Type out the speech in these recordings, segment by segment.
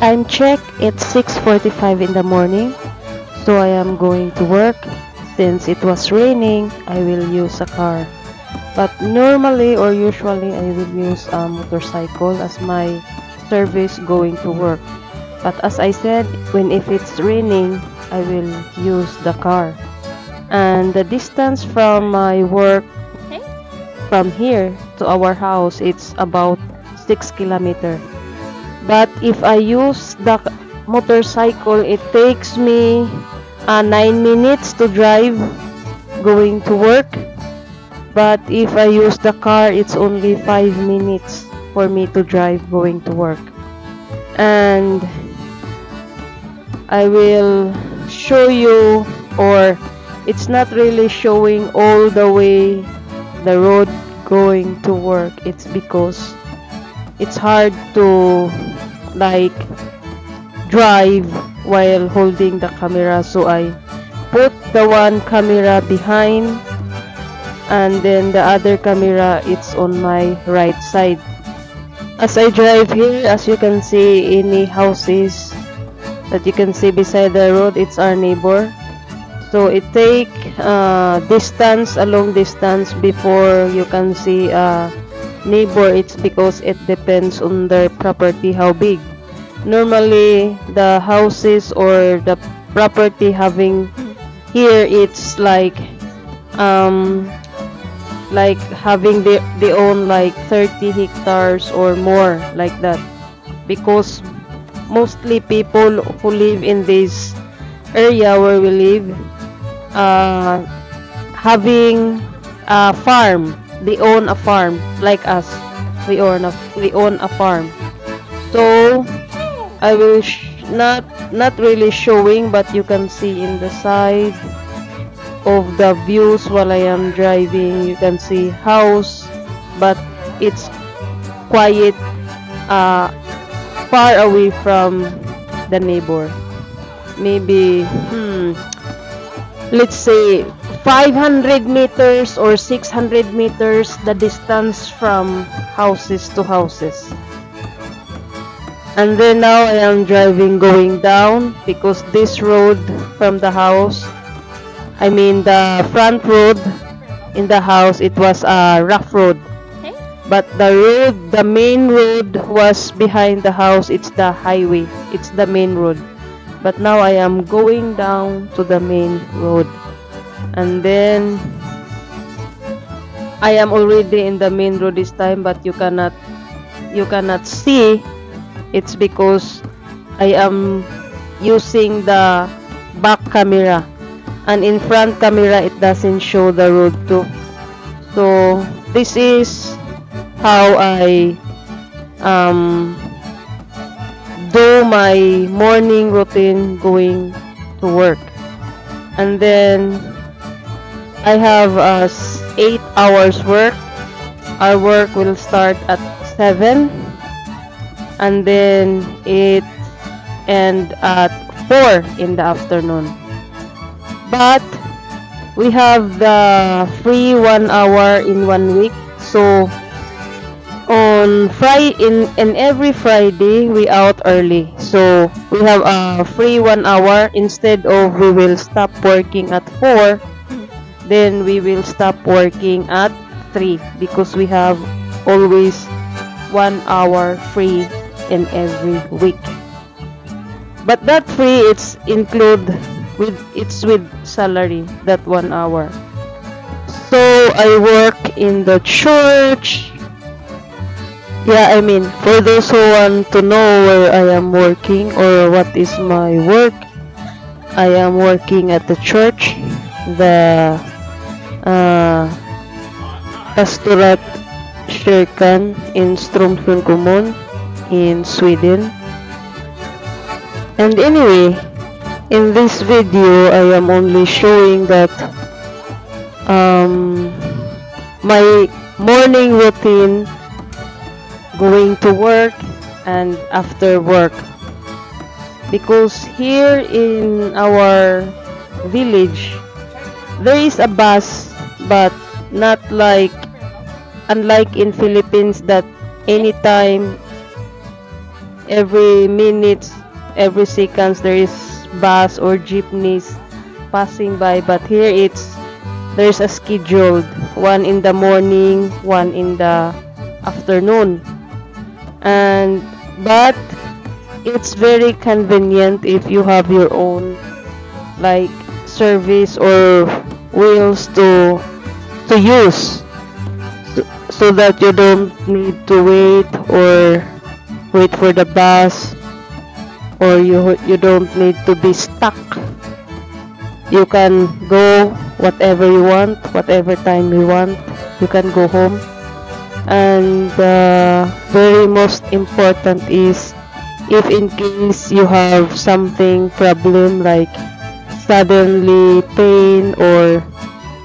I'm check. It's 6:45 in the morning, so I am going to work. Since it was raining, I will use a car. But normally or usually, I will use a motorcycle as my service going to work. But as I said, when if it's raining, I will use the car. And the distance from my work from here to our house, it's about 6 kilometers. But if I use the motorcycle, it takes me 9 minutes to drive going to work. But if I use the car, it's only 5 minutes for me to drive going to work. And I will show you, or it's not really showing all the way the road going to work. It's because it's hard to like drive while holding the camera, so I put the one camera behind and then the other camera it's on my right side. As I drive here, as you can see, any houses that you can see beside the road, it's our neighbor. So it take distance, a long distance before you can see a neighbor. It's because it depends on their property how big. Normally the houses or the property having here, it's like having they own like 30 hectares or more, like that, because mostly people who live in this area where we live having a farm. They own a farm like us. We own a farm. So I will not really showing, but you can see in the side of the views while I am driving, you can see house, but it's quiet, far away from the neighbor. Maybe let's say 500 meters or 600 meters the distance from houses to houses. And then now I am driving going down, because this road from the house, I mean the front road in the house, it was a rough road. But the main road was behind the house. It's the highway. It's the main road. But now I am going down to the main road. And then I am already in the main road this time, but you cannot see. It's because I am using the back camera, and in front camera it doesn't show the road too. So this is how I do my morning routine going to work. And then I have 8 hours work. Our work will start at 7, and then it end at 4 in the afternoon. But we have the free 1 hour in 1 week. So on every Friday we out early. So we have a free 1 hour. Instead of we will stop working at 4, then we will stop working at 3, because we have always 1 hour free in every week. But that free, it's with salary, that 1 hour. So I work in the church. Yeah, I mean, for those who want to know where I am working or what is my work, I am working at the church, the Pastorat Kyrkan in Strömsund Kommun in Sweden. And anyway, in this video I am only showing that my morning routine going to work and after work, because here in our village there is a bus, but not unlike in Philippines that anytime every minutes, every seconds there is bus or jeepneys passing by, but here there's a scheduled one in the morning, one in the afternoon. And but it's very convenient if you have your own like service or wheels to use, so that you don't need to wait for the bus, or you don't need to be stuck. You can go whatever you want, whatever time you want. You can go home. And very most important is, if in case you have something problem like suddenly pain or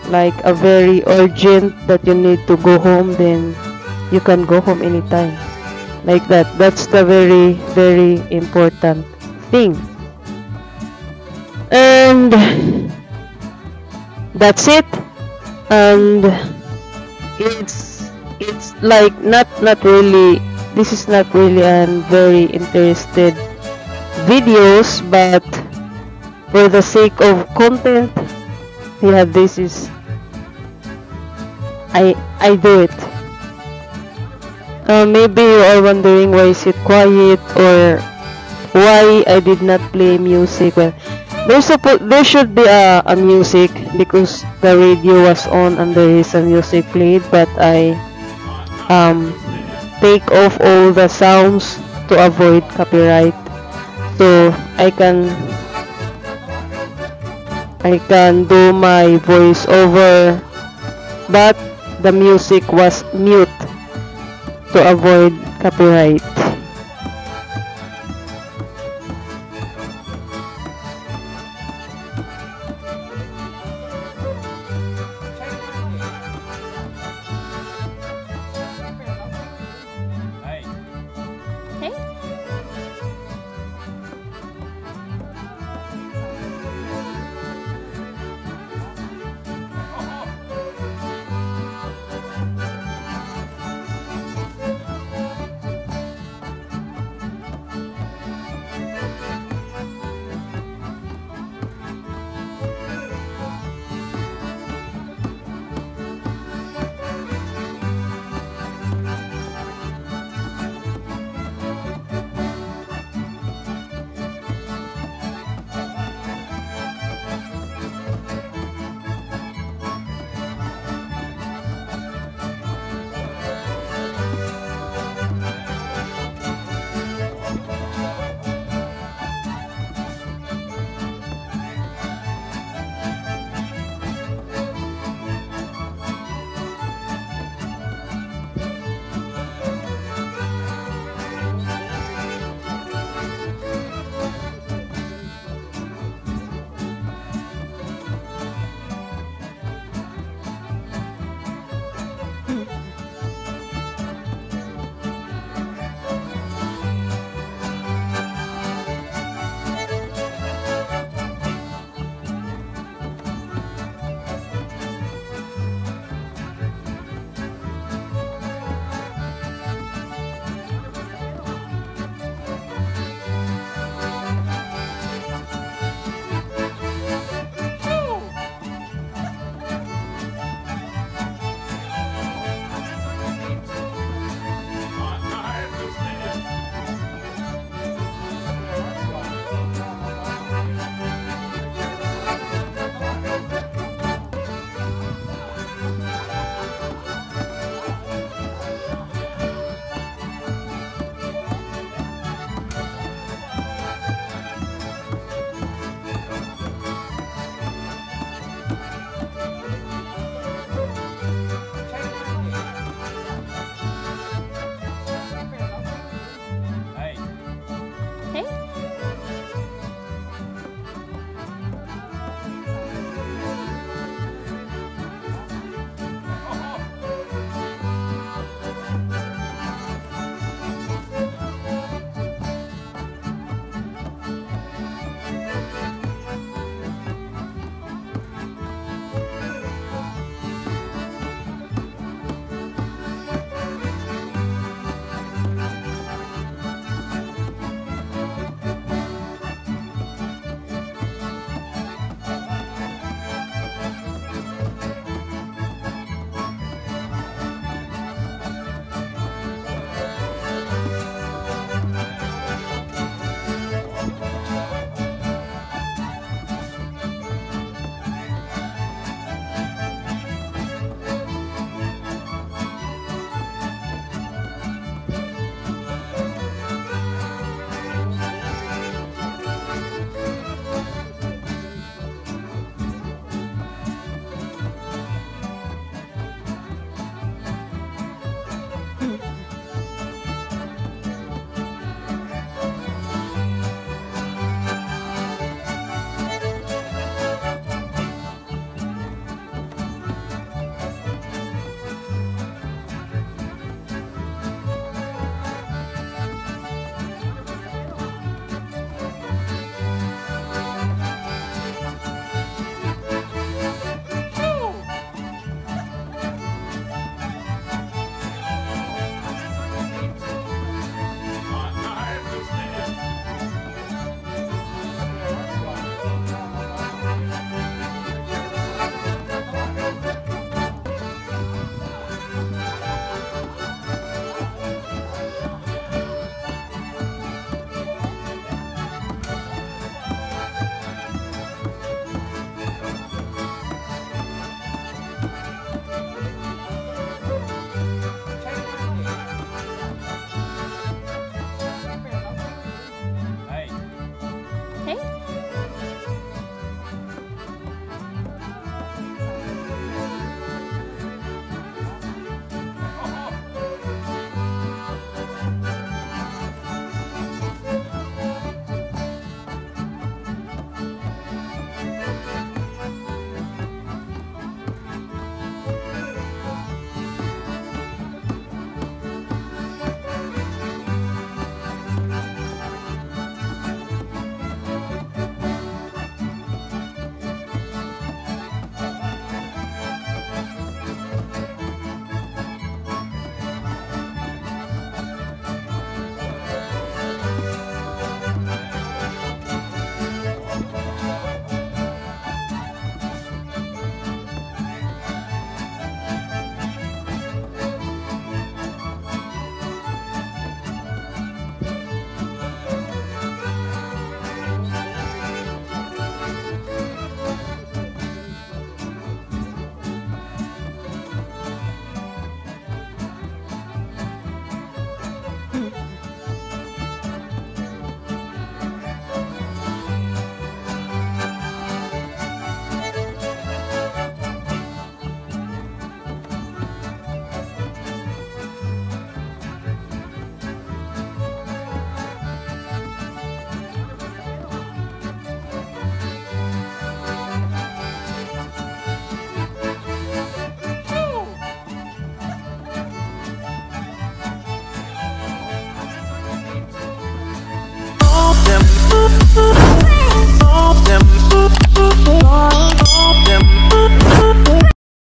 like a very urgent that you need to go home, then you can go home anytime like that. That's the very important thing. And that's it. And it's like not really, this is not really a very interested videos, but for the sake of content, yeah, this is I do it. Maybe you are wondering why is it quiet, or why I did not play music. Well, there should be a music, because the radio was on and there is a music played, but I take off all the sounds to avoid copyright, so I can do my voice over, but the music was mute to avoid copyright.